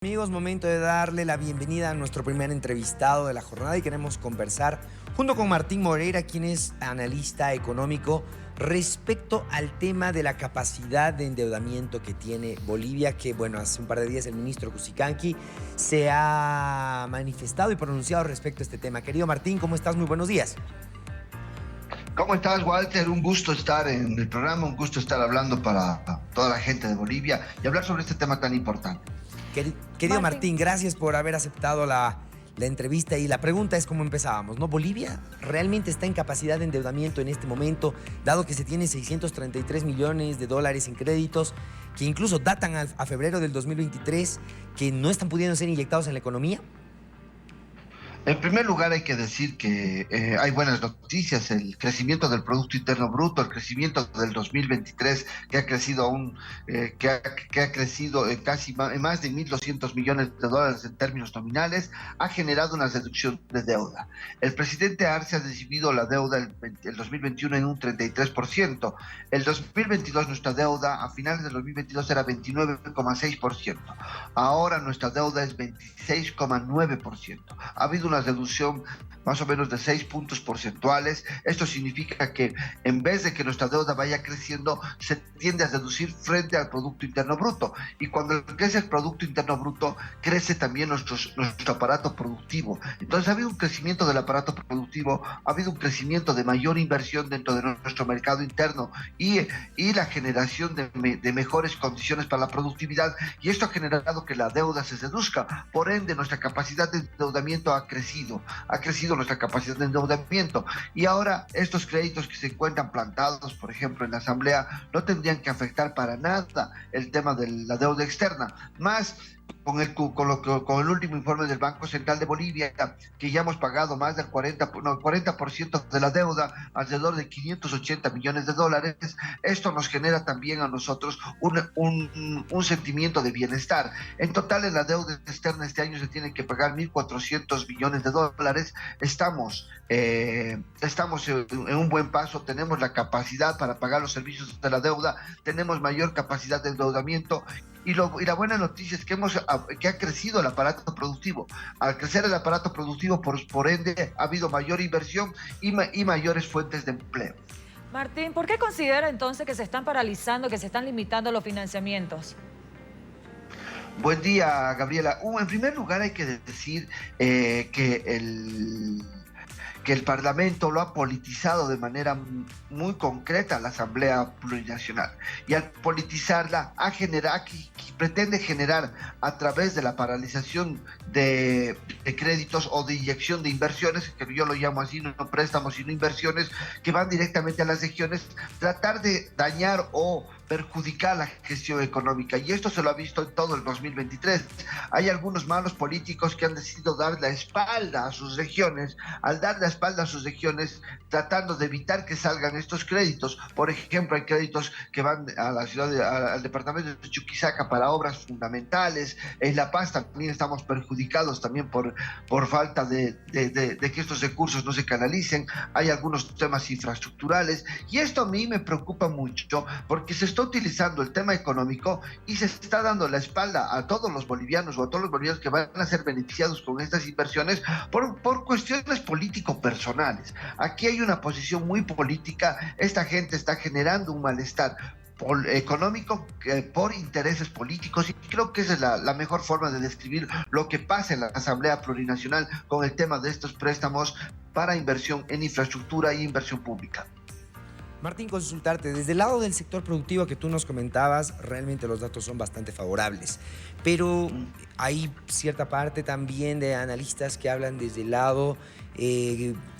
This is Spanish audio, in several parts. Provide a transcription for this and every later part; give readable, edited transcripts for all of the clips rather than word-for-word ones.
Amigos, momento de darle la bienvenida a nuestro primer entrevistado de la jornada y queremos conversar junto con Martín Moreira, quien es analista económico, respecto al tema de la capacidad de endeudamiento que tiene Bolivia, que bueno, hace un par de días el ministro Cusicanqui se ha manifestado y pronunciado respecto a este tema. Querido Martín, ¿cómo estás? Muy buenos días. ¿Cómo estás, Walter? Un gusto estar en el programa, un gusto estar hablando para toda la gente de Bolivia y hablar sobre este tema tan importante. Querido Martín, gracias por haber aceptado la entrevista y la pregunta es cómo empezábamos, ¿no? ¿Bolivia realmente está en capacidad de endeudamiento en este momento, dado que se tiene 633 millones de dólares en créditos que incluso datan a febrero del 2023, que no están pudiendo ser inyectados en la economía? En primer lugar, hay que decir que hay buenas noticias. El crecimiento del Producto Interno Bruto, el crecimiento del 2023, que ha crecido que ha crecido casi más de 1.200 millones de dólares en términos nominales, ha generado una reducción de deuda. El presidente Arce ha recibido la deuda el 2021 en un 33%. El 2022, nuestra deuda a finales del 2022 era 29,6%. Ahora nuestra deuda es 26,9%. Ha habido una reducción más o menos de 6 puntos porcentuales. Esto significa que en vez de que nuestra deuda vaya creciendo, se tiende a reducir frente al Producto Interno Bruto. Y cuando crece el Producto Interno Bruto, crece también nuestro aparato productivo. Entonces ha habido un crecimiento del aparato productivo, ha habido un crecimiento de mayor inversión dentro de nuestro mercado interno y la generación de mejores condiciones para la productividad. Y esto ha generado que la deuda se reduzca. Por ende, nuestra capacidad de endeudamiento ha crecido nuestra capacidad de endeudamiento, y ahora estos créditos que se encuentran plantados, por ejemplo, en la Asamblea, no tendrían que afectar para nada el tema de la deuda externa, más con el último informe del Banco Central de Bolivia, que ya hemos pagado más del 40% de la deuda, alrededor de 580 millones de dólares. Esto nos genera también a nosotros un sentimiento de bienestar. En total, en la deuda externa este año se tienen que pagar 1.400 millones de dólares. Estamos en un buen paso, tenemos la capacidad para pagar los servicios de la deuda, tenemos mayor capacidad de endeudamiento. Y la buena noticia es que ha crecido el aparato productivo. Al crecer el aparato productivo, por ende, ha habido mayor inversión y mayores fuentes de empleo. Martín, ¿por qué considera entonces que se están paralizando, que se están limitando los financiamientos? Buen día, Gabriela. En primer lugar, hay que decir que el Parlamento lo ha politizado de manera muy concreta la Asamblea Plurinacional. Y al politizarla, pretende generar, a través de la paralización de créditos o de inyección de inversiones, que yo lo llamo así, no préstamos, sino inversiones, que van directamente a las regiones, tratar de dañar o perjudicar la gestión económica. Y esto se lo ha visto en todo el 2023. Hay algunos malos políticos que han decidido dar la espalda a sus regiones. Al dar la espalda a sus regiones, tratando de evitar que salgan estos créditos. Por ejemplo, hay créditos que van a la al departamento de Chuquisaca para obras fundamentales. En La Paz también estamos perjudicados también por falta de que estos recursos no se canalicen. Hay algunos temas infraestructurales. Y esto a mí me preocupa mucho, porque se está utilizando el tema económico y se está dando la espalda a todos los bolivianos o a todos los bolivianos que van a ser beneficiados con estas inversiones por cuestiones político-personales. Aquí hay una posición muy política. Esta gente está generando un malestar económico por intereses políticos, y creo que esa es la mejor forma de describir lo que pasa en la Asamblea Plurinacional con el tema de estos préstamos para inversión en infraestructura e inversión pública. Martín, consultarte, desde el lado del sector productivo que tú nos comentabas, realmente los datos son bastante favorables, pero hay cierta parte también de analistas que hablan desde el lado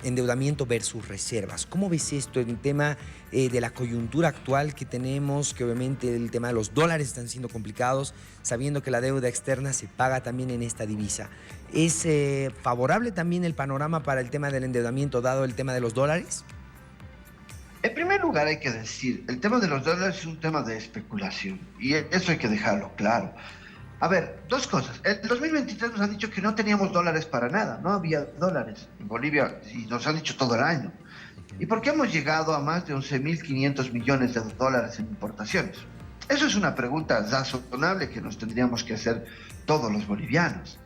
endeudamiento versus reservas. ¿Cómo ves esto en el tema de la coyuntura actual que tenemos, que obviamente el tema de los dólares están siendo complicados, sabiendo que la deuda externa se paga también en esta divisa? ¿Es favorable también el panorama para el tema del endeudamiento dado el tema de los dólares? En primer lugar, hay que decir, el tema de los dólares es un tema de especulación, y eso hay que dejarlo claro. A ver, dos cosas. En 2023 nos han dicho que no teníamos dólares para nada, no había dólares en Bolivia, y nos han dicho todo el año. ¿Y por qué hemos llegado a más de 11.500 millones de dólares en importaciones? Eso es una pregunta razonable que nos tendríamos que hacer todos los bolivianos.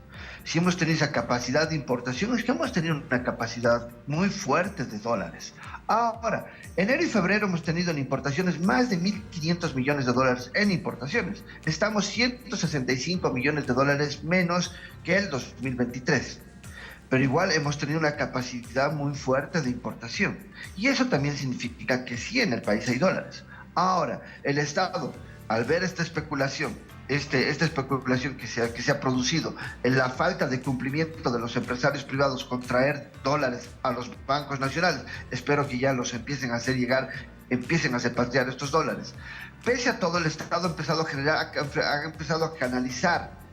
Si hemos tenido esa capacidad de importación, es que hemos tenido una capacidad muy fuerte de dólares. Ahora, enero y febrero hemos tenido en importaciones más de 1.500 millones de dólares en importaciones. Estamos 165 millones de dólares menos que el 2023. Pero igual hemos tenido una capacidad muy fuerte de importación. Y eso también significa que sí, en el país hay dólares. Ahora, el Estado, al ver esta especulación, esta especulación que se ha producido, en la falta de cumplimiento de los empresarios privados con traer dólares a los bancos nacionales, espero que ya los empiecen a hacer llegar, empiecen a repatriar estos dólares. Pese a todo, el Estado ha empezado a canalizar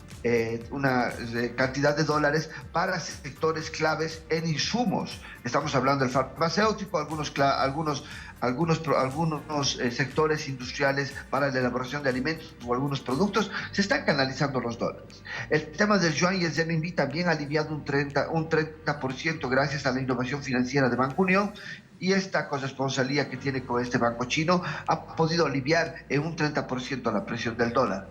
una cantidad de dólares para sectores claves en insumos. Estamos hablando del farmacéutico, algunos sectores industriales para la elaboración de alimentos o algunos productos, se están canalizando los dólares. El tema del yuan y el renminbi también ha aliviado un 30% gracias a la innovación financiera de Banco Unión, y esta corresponsalía que tiene con este banco chino ha podido aliviar en un 30% la presión del dólar.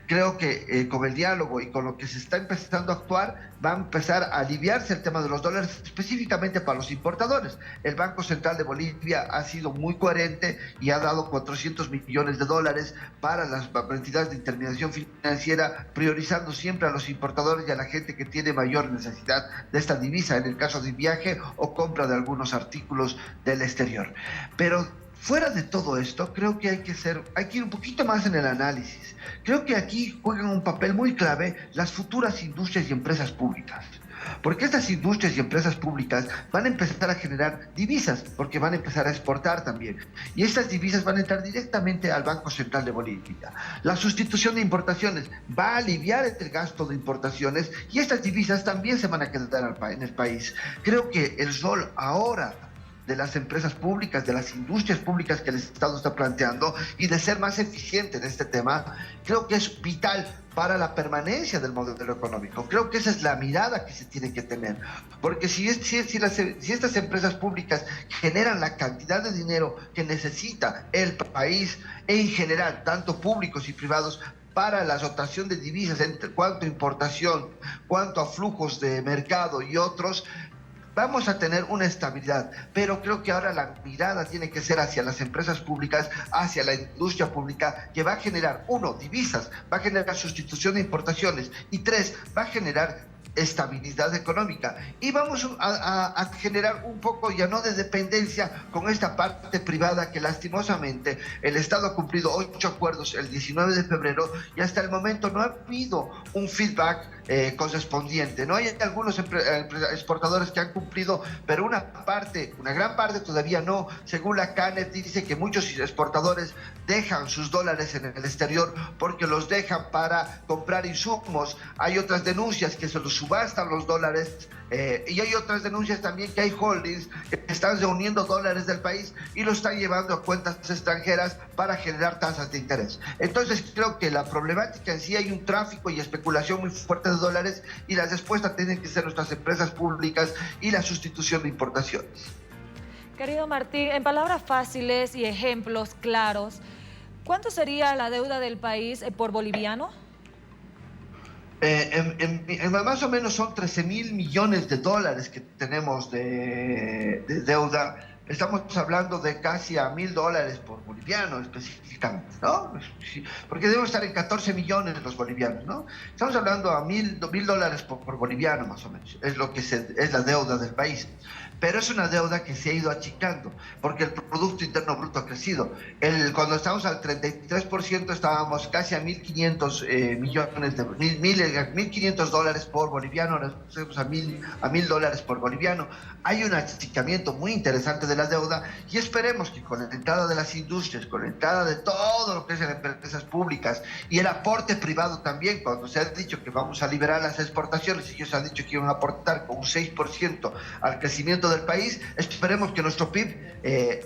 Creo que con el diálogo y con lo que se está empezando a actuar, va a empezar a aliviarse el tema de los dólares, específicamente para los importadores. El Banco Central de Bolivia ha sido muy coherente y ha dado 400 millones de dólares para las entidades de intermediación financiera, priorizando siempre a los importadores y a la gente que tiene mayor necesidad de esta divisa, en el caso de viaje o compra de algunos artículos del exterior. Pero fuera de todo esto, creo que hay que ir un poquito más en el análisis. Creo que aquí juegan un papel muy clave las futuras industrias y empresas públicas. Porque estas industrias y empresas públicas van a empezar a generar divisas, porque van a empezar a exportar también. Y estas divisas van a entrar directamente al Banco Central de Bolivia. La sustitución de importaciones va a aliviar el gasto de importaciones y estas divisas también se van a quedar en el país. Creo que el rol ahora de las empresas públicas, de las industrias públicas que el Estado está planteando y de ser más eficiente en este tema, creo que es vital para la permanencia del modelo económico. Creo que esa es la mirada que se tiene que tener, porque si estas empresas públicas generan la cantidad de dinero que necesita el país en general, tanto públicos y privados, para la dotación de divisas, entre cuanto a importación, cuanto a flujos de mercado y otros, vamos a tener una estabilidad, pero creo que ahora la mirada tiene que ser hacia las empresas públicas, hacia la industria pública, que va a generar, 1, divisas, va a generar sustitución de importaciones, y 3, va a generar estabilidad económica, y vamos a generar un poco ya no de dependencia con esta parte privada que lastimosamente el Estado ha cumplido 8 acuerdos el 19 de febrero y hasta el momento no ha habido un feedback correspondiente. No hay algunos exportadores que han cumplido, pero una gran parte todavía no. Según la CANEP dice que muchos exportadores dejan sus dólares en el exterior porque los dejan para comprar insumos. Hay otras denuncias que se los subastan los dólares, y hay otras denuncias también que hay holdings que están reuniendo dólares del país y los están llevando a cuentas extranjeras para generar tasas de interés. Entonces creo que la problemática en sí, hay un tráfico y especulación muy fuerte de dólares, y la respuesta tienen que ser nuestras empresas públicas y la sustitución de importaciones. Querido Martín, en palabras fáciles y ejemplos claros, ¿cuánto sería la deuda del país por boliviano? Más o menos son 13.000 millones de dólares que tenemos de deuda. Estamos hablando de casi a $1.000 por boliviano específicamente, ¿no? Porque debemos estar en 14 millones los bolivianos, ¿no? Estamos hablando a $1.000 por boliviano más o menos, es lo que es la deuda del país. Pero es una deuda que se ha ido achicando, porque el Producto Interno Bruto ha crecido. Cuando estábamos al 33%, estábamos casi a 1.500 millones de $1.500 por boliviano, ahora estamos a $1.000 por boliviano. Hay un achicamiento muy interesante de la deuda, y esperemos que con la entrada de las industrias, con la entrada de todo lo que es las empresas públicas y el aporte privado también, cuando se ha dicho que vamos a liberar las exportaciones, y ellos han dicho que iban a aportar con un 6% al crecimiento del país, esperemos que nuestro PIB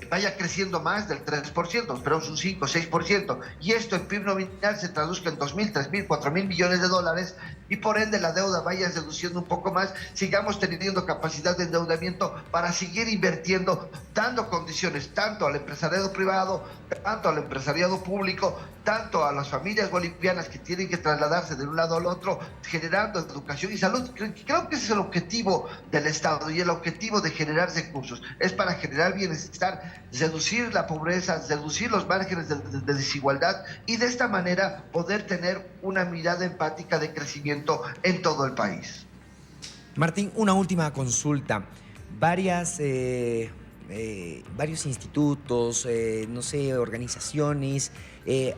vaya creciendo más del 3%, esperamos un 5 o 6%, y esto en PIB nominal se traduzca en 2.000, 3.000, 4.000 millones de dólares, y por ende la deuda vaya reduciendo un poco más, sigamos teniendo capacidad de endeudamiento para seguir invirtiendo dando condiciones tanto al empresariado privado, tanto al empresariado público, tanto a las familias bolivianas que tienen que trasladarse de un lado al otro, generando educación y salud. Creo que ese es el objetivo del Estado y el objetivo de generar recursos. Es para generar bienestar, reducir la pobreza, reducir los márgenes de desigualdad y de esta manera poder tener una mirada empática de crecimiento en todo el país. Martín, una última consulta. Varios institutos, no sé, organizaciones,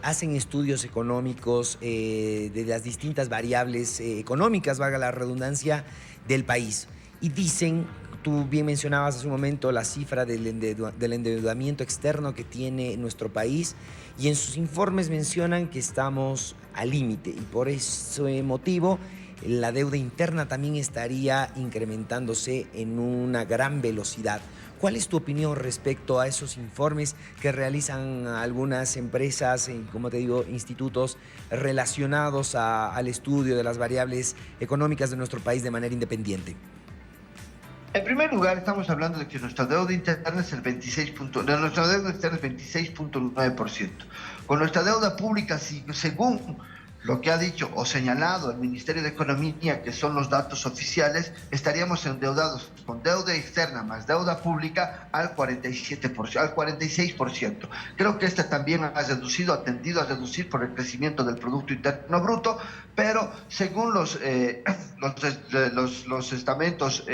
hacen estudios económicos de las distintas variables económicas, valga la redundancia, del país. Y dicen, tú bien mencionabas hace un momento la cifra del endeudamiento externo que tiene nuestro país, y en sus informes mencionan que estamos al límite, y por ese motivo la deuda interna también estaría incrementándose en una gran velocidad. ¿Cuál es tu opinión respecto a esos informes que realizan algunas empresas, como te digo, institutos relacionados al estudio de las variables económicas de nuestro país de manera independiente? En primer lugar, estamos hablando de que nuestra deuda interna es el 26.9%. Con nuestra deuda pública, según lo que ha dicho o señalado el Ministerio de Economía, que son los datos oficiales, estaríamos endeudados con deuda externa más deuda pública al 47%, al 46%. Creo que este también ha tendido a reducir por el crecimiento del Producto Interno Bruto, pero según los estamentos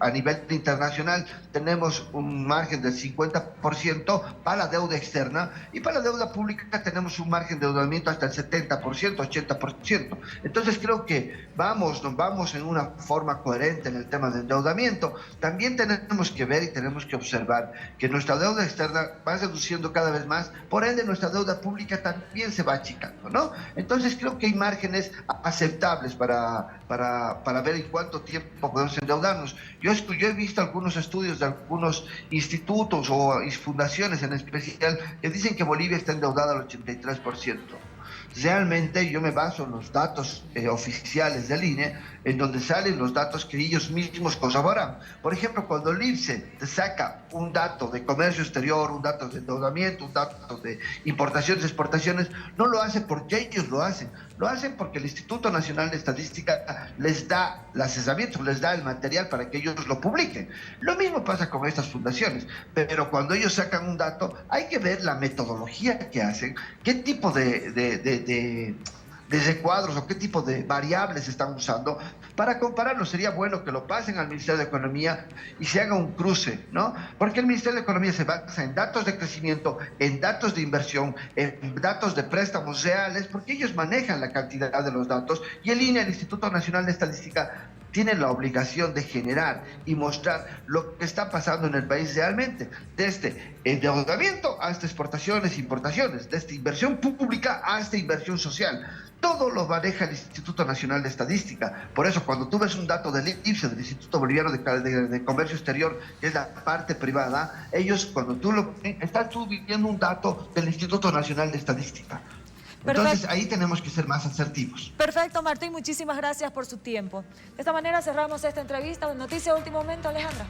a nivel internacional, tenemos un margen del 50% para la deuda externa y para la deuda pública tenemos un margen de endeudamiento hasta el 70%, 80%. Entonces creo que nos vamos en una forma coherente en el tema de endeudamiento. También tenemos que ver y tenemos que observar que nuestra deuda externa va reduciendo cada vez más, por ende nuestra deuda pública también se va achicando, ¿no? Entonces creo que hay márgenes aceptables para ver en cuánto tiempo podemos endeudarnos. Yo he visto algunos estudios de algunos institutos o fundaciones en especial que dicen que Bolivia está endeudada al 83%. Realmente yo me baso en los datos oficiales del INE, en donde salen los datos que ellos mismos corroboran. Por ejemplo, cuando el INPE te saca un dato de comercio exterior, un dato de endeudamiento, un dato de importaciones, exportaciones, no lo hace porque ellos lo hacen porque el Instituto Nacional de Estadística les da las herramientas, les da el material para que ellos lo publiquen. Lo mismo pasa con estas fundaciones, pero cuando ellos sacan un dato, hay que ver la metodología que hacen, qué tipo de recuadros o qué tipo de variables están usando para compararlo. Sería bueno que lo pasen al Ministerio de Economía y se haga un cruce, ¿no? Porque el Ministerio de Economía se basa en datos de crecimiento, en datos de inversión, en datos de préstamos reales, porque ellos manejan la cantidad de los datos, y el INE, el Instituto Nacional de Estadística, tiene la obligación de generar y mostrar lo que está pasando en el país realmente, desde endeudamiento hasta exportaciones e importaciones, desde inversión pública hasta inversión social. Todo lo maneja el Instituto Nacional de Estadística. Por eso, cuando tú ves un dato del IPSE, del Instituto Boliviano de Comercio Exterior, que es la parte privada, ellos, cuando tú lo ves, estás tú viendo un dato del Instituto Nacional de Estadística. Entonces, ahí tenemos que ser más asertivos. Perfecto, Martín, muchísimas gracias por su tiempo. De esta manera cerramos esta entrevista. Noticia de último momento, Alejandra.